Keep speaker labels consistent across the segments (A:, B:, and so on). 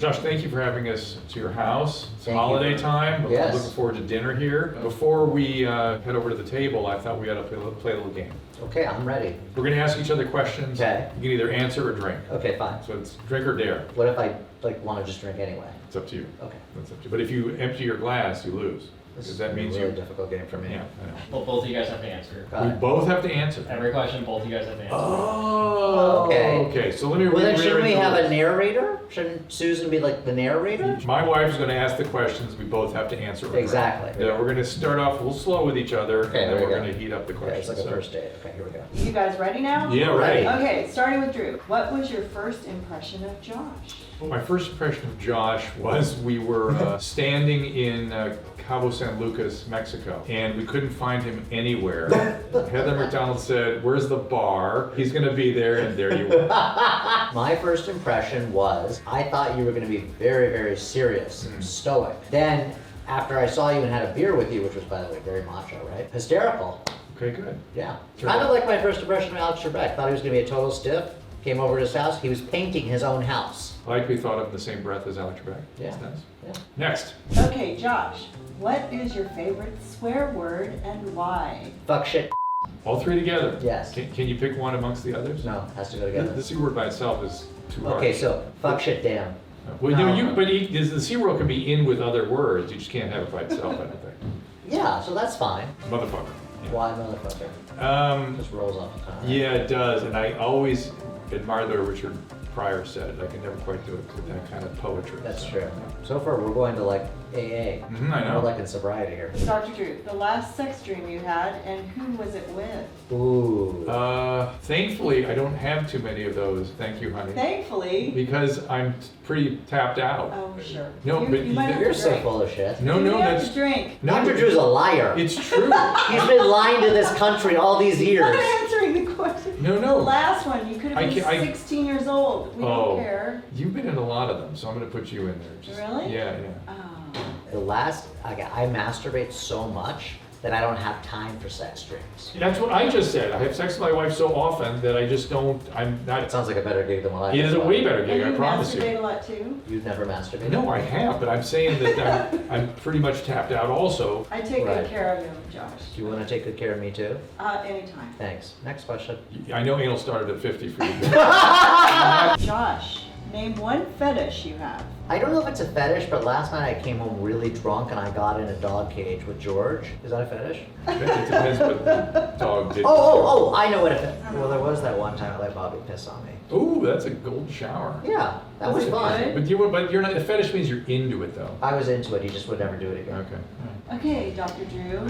A: Josh, thank you for having us to your house. It's
B: Thank
A: holiday
B: you.
A: time.
B: Yes.
A: I'm looking forward to dinner here. Before we head over to the table, I thought we ought to play a little game.
B: Okay, I'm ready.
A: We're going to ask each other questions.
B: Okay.
A: You can either answer or drink.
B: Okay, fine.
A: So it's drink or dare.
B: What if I want to just drink anyway?
A: It's up to you.
B: Okay.
A: That's up to you. But if you empty your glass, you lose.
B: This
A: Because
B: is
A: that means
B: a really
A: you.
B: difficult game for me.
A: Yeah, I know.
C: Well, both of you guys have to answer.
B: Got
A: We
B: it.
A: both have to answer.
C: Every question, both of you guys have to answer.
A: Oh,
B: Okay.
A: Okay, so let me
B: Well, then shouldn't we
A: reiterate
B: have
A: the
B: a narrator? Shouldn't Susan be like the narrator?
A: rules. My wife is going to ask the questions. We both have to answer. or drink.
B: Exactly.
A: Yeah, we're going to start off a little slow with each other,
B: Okay,
A: and
B: there
A: then
B: we
A: we're
B: go.
A: going to heat up the
B: Okay,
A: questions.
B: it's like a
A: So-
B: first date. Okay, here we go.
D: You guys ready now?
A: Yeah,
B: Ready.
A: right.
D: Okay, starting with Drew. What was your first impression of Josh?
A: Well, my first impression of Josh was we were standing in Cabo San Lucas, Mexico, and we couldn't find him anywhere. Heather McDonald said, "Where's the bar? He's going to be there," and there you were.
B: My first impression was I thought you were going to be very, very serious, stoic. Then, after I saw you and had a beer with you, which was, by the way, very macho, right? Hysterical.
A: Okay, good.
B: Yeah.
A: Sure.
B: Kind of like my first impression of Alex Trebek. Thought he was going to be a total stiff. Came over to his house. He was painting his own house.
A: I like to be thought of in the same breath as Alex Trebek.
B: Yeah.
A: That's nice.
B: Yeah.
A: Next.
D: Okay, Josh. What is your favorite swear word and why?
B: Fuck shit.
A: All three together.
B: Yes.
A: Can you pick one amongst the others?
B: No, has to go together.
A: The C word by itself is too hard.
B: Okay, so fuck shit damn.
A: Well,
B: No.
A: the C word can be in with other words. You just can't have it by itself, I don't think.
B: Yeah, so that's fine.
A: Motherfucker. Yeah.
B: Why motherfucker?
A: Um,
B: Just rolls off the tongue.
A: yeah, it does. And I always admire the way Richard Pryor said it. I can never quite do it with that kind of poetry.
B: That's
A: So,
B: true.
A: yeah.
B: So far, we're going to like AA.
A: I know.
B: We're like in sobriety here.
D: Dr. Drew, the last sex dream you had and who was it with?
B: Ooh.
A: Thankfully, I don't have too many of those. Thank you, honey.
D: Thankfully.
A: Because I'm pretty tapped out.
D: Oh, sure.
A: No,
D: you,
A: but
D: you might have
B: You're
D: to
B: so
D: drink.
B: full of shit.
A: No,
D: You
A: no,
D: have
A: that's
D: to drink.
A: no.
B: Dr. Drew's a liar.
A: It's true.
B: He's been lying to this country all these years.
D: I'm answering the question.
A: No,
D: The
A: no.
D: last one, you could have been
A: I-
D: 16 years old. We
A: Oh.
D: don't care.
A: You've been in a lot of them, so I'm going to put you in there.
D: Really?
A: Yeah, yeah.
D: Oh.
B: The last, I masturbate so much that I don't have time for sex dreams.
A: That's what I just said. I have sex with my wife so often that I just don't. I'm
B: It
A: not.
B: sounds like a better gig than what I
A: It is
B: just
A: a
B: thought.
A: way better
D: And
A: gig.
D: you
A: I promise
D: masturbate
A: you.
D: a lot too?
B: You've never masturbated?
A: No, I have, but I'm saying that I'm pretty much tapped out. Also,
D: I take
B: Right.
D: good care of him, Josh.
B: Do you want to take good care of me too?
D: Anytime.
B: Thanks. Next question.
A: I know anal started at 50 for you.
D: Josh, name one fetish you have.
B: I don't know if it's a fetish, but last night I came home really drunk and I got in a dog cage with George. Is that a fetish?
A: It depends what the dog did.
B: Oh, I know what a fetish. Well, there was that one time I let Bobby piss on me.
A: Ooh, that's a gold shower.
B: Yeah, that was
D: Was it
B: fun.
D: good?
A: But you're not. A fetish means you're into it, though.
B: I was into it. He just would never do it again.
A: Okay.
D: Okay, Dr. Drew.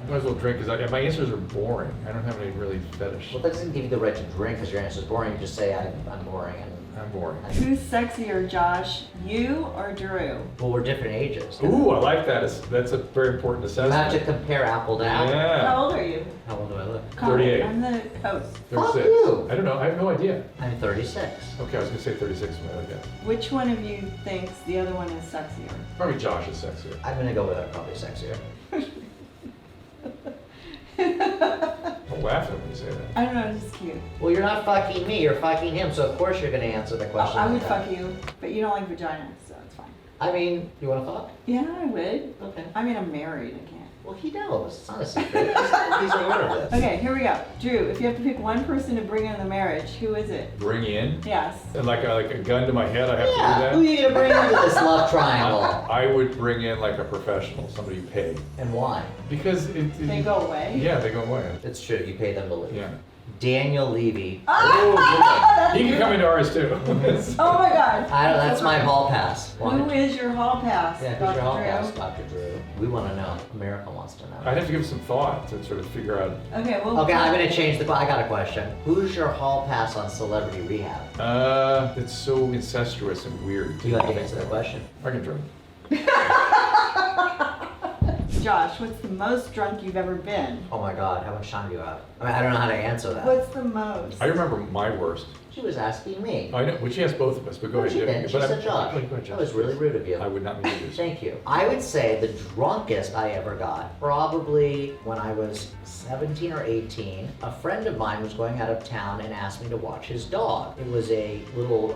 A: Might as well drink because my answers are boring. I don't have any really fetish.
B: Well, that doesn't give you the right to drink because your answer is boring. You just say I'm boring.
A: I'm boring.
D: Who's sexier, Josh? You or Drew?
B: Well, we're different ages.
A: Ooh, I like that. That's a very important
B: You have
A: assessment.
B: to compare apple to apple.
A: Yeah.
D: How old are you?
B: How old do I look?
A: 38.
D: I'm the host.
A: 36.
B: Fuck you.
A: I don't know. I have no idea.
B: I'm 36.
A: Okay, I was gonna say 36 when I guess.
D: Which one of you thinks the other one is sexier?
A: Probably Josh is sexier.
B: I'm gonna go with probably sexier.
A: Don't laugh at when you say that.
D: I don't know, it's just cute.
B: Well, you're not fucking me. You're fucking him. So of course you're gonna answer the
D: Oh,
B: question.
D: I
B: like
D: would
B: that.
D: fuck you, but you don't like vagina, so it's fine.
B: I mean, you want to fuck?
D: Yeah, I would.
B: Okay.
D: I mean, I'm married, I can't.
B: Well, he knows. It's not a secret. He's aware of this.
D: Okay, here we go. Drew, if you have to pick one person to bring into the marriage, who is it?
A: Bring in
D: Yes.
A: and like a gun to my head. I have
B: Yeah.
A: to
B: Who
A: do
B: are you gonna bring into this love
A: that.
B: triangle?
A: I would bring in like a professional, somebody you pay,
B: And why?
A: because it.
D: They go away?
A: Yeah, they go away.
B: It's true. You pay them to leave.
A: Yeah.
B: Daniel Levy.
A: Oh, he can come into ours too.
D: Oh my god.
B: That's my hall pass.
D: Who is your hall pass,
B: Yeah, who's
D: Dr.
B: your hall
D: Drew?
B: pass, Dr. Drew? We want to know. America wants to know.
A: I'd have to give some thought to sort of figure out.
D: Okay, well.
B: Okay, I'm gonna change I got a question. Who's your hall pass on Celebrity Rehab?
A: It's so incestuous and weird.
B: You have to answer that question.
A: I can try.
D: Josh, what's the most drunk you've ever been?
B: Oh my God, how much time do you have? I mean, I don't know how to answer that.
D: What's the most?
A: I remember my worst.
B: She was asking me.
A: I know, well, she asked both of us, but go
B: No,
A: ahead.
B: she didn't. She
A: But
B: said Josh.
A: Go ahead,
B: That was really rude of you.
A: I would not mean to do so.
B: Thank you. I would say the drunkest I ever got, probably when I was 17 or 18, a friend of mine was going out of town and asked me to watch his dog. It was a little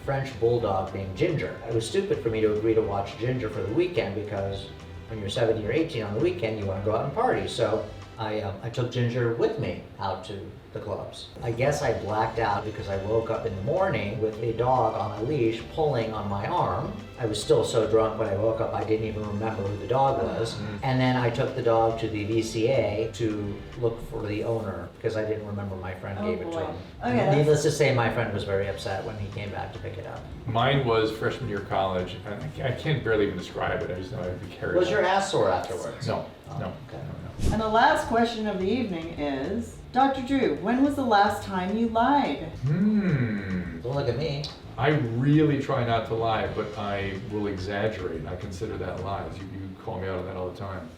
B: French bulldog named Ginger. It was stupid for me to agree to watch Ginger for the weekend because when you're 17 or 18 on the weekend, you want to go out and party. So I took Ginger with me out to the clubs. I guess I blacked out because I woke up in the morning with a dog on a leash pulling on my arm. I was still so drunk when I woke up I didn't even remember who the dog was. And then I took the dog to the VCA to look for the owner because I didn't remember my friend
D: Oh,
B: gave it to
D: boy.
B: him.
D: Okay, that's-
B: Needless to say, my friend was very upset when he came back to pick it up.
A: Mine was freshman year of college, and I can't barely even describe it, I just know I'd be carried.
B: Was your
A: away.
B: ass sore afterwards?
A: No,
B: Oh,
A: no,
B: okay.
A: no.
D: And the last question of the evening is, Dr. Drew, when was the last time you lied?
B: Don't look at me.
A: I really try not to lie, but I will exaggerate. I consider that lies. You call me out on that all the time.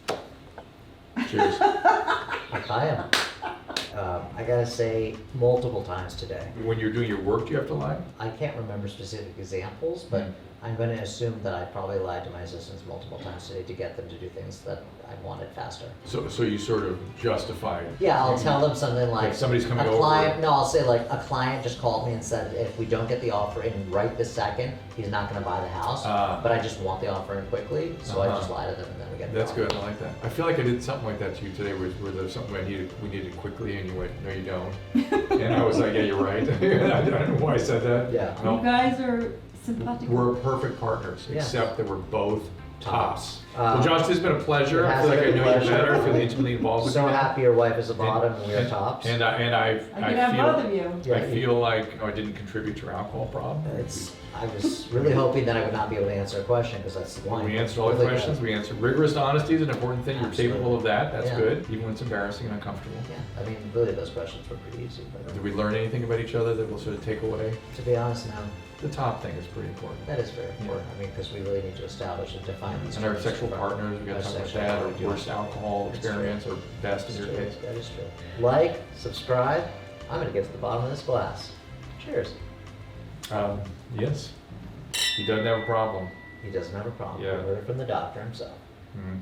A: Cheers.
B: Like I am. I gotta say multiple times today.
A: When you're doing your work, do you have to lie?
B: I can't remember specific examples, but
A: Mm.
B: I'm going to assume that I probably lied to my assistants multiple times today to get them to do things that I wanted faster.
A: So you sort of justify.
B: Yeah, I'll tell them something like
A: somebody's coming
B: a
A: over.
B: client. No, I'll say like a client just called me and said if we don't get the offer in right this second, he's not going to buy the house. But I just want the offer in quickly, so I
A: Uh-huh.
B: just lie to them and then we get.
A: That's
B: the offer.
A: good. I like that. I feel like I did something like that to you today, where there's something we needed quickly, and you went, "No, you don't." And I was like, "Yeah, you're right." I don't know why I said that.
B: Yeah.
D: You
A: No,
D: guys are sympathetic.
A: we're perfect partners,
B: Yeah.
A: except that we're both tops.
B: Uh,
A: Well, Josh, this has been a pleasure.
B: it
A: I
B: has
A: feel like I
B: been a
A: know you
B: pleasure.
A: better. I feel intimately involved with
B: So
A: you.
B: happy your wife is a bottom and we are tops.
A: And
D: I could have
A: feel,
D: both of you.
B: Yeah,
A: I feel like I didn't contribute to your alcohol problem.
B: I was really hoping that I would not be able to answer a question because that's the one.
A: We answered all the questions. We answered. Rigorous honesty is an important thing. You're
B: Absolutely.
A: capable of that. That's
B: Yeah.
A: good, even when it's embarrassing and uncomfortable.
B: Yeah, I mean, really, those questions were pretty easy. But
A: Did we learn anything about each other that we'll sort of take away?
B: to be honest, now
A: The top thing is pretty important.
B: that is very important. I mean, because we really need to establish and define these.
A: And our
B: terms
A: sexual
B: for-
A: partners, we gotta
B: our
A: talk about
B: sexual
A: that,
B: partner.
A: or worst alcohol
B: That's
A: experience, or best in
B: That's
A: your
B: true.
A: case.
B: That is true. Like, subscribe. I'm gonna get to the bottom of this glass. Cheers.
A: Yes, he doesn't have a problem.
B: He doesn't have a problem.
A: Yeah.
B: We heard it from the doctor himself.
A: Mhm.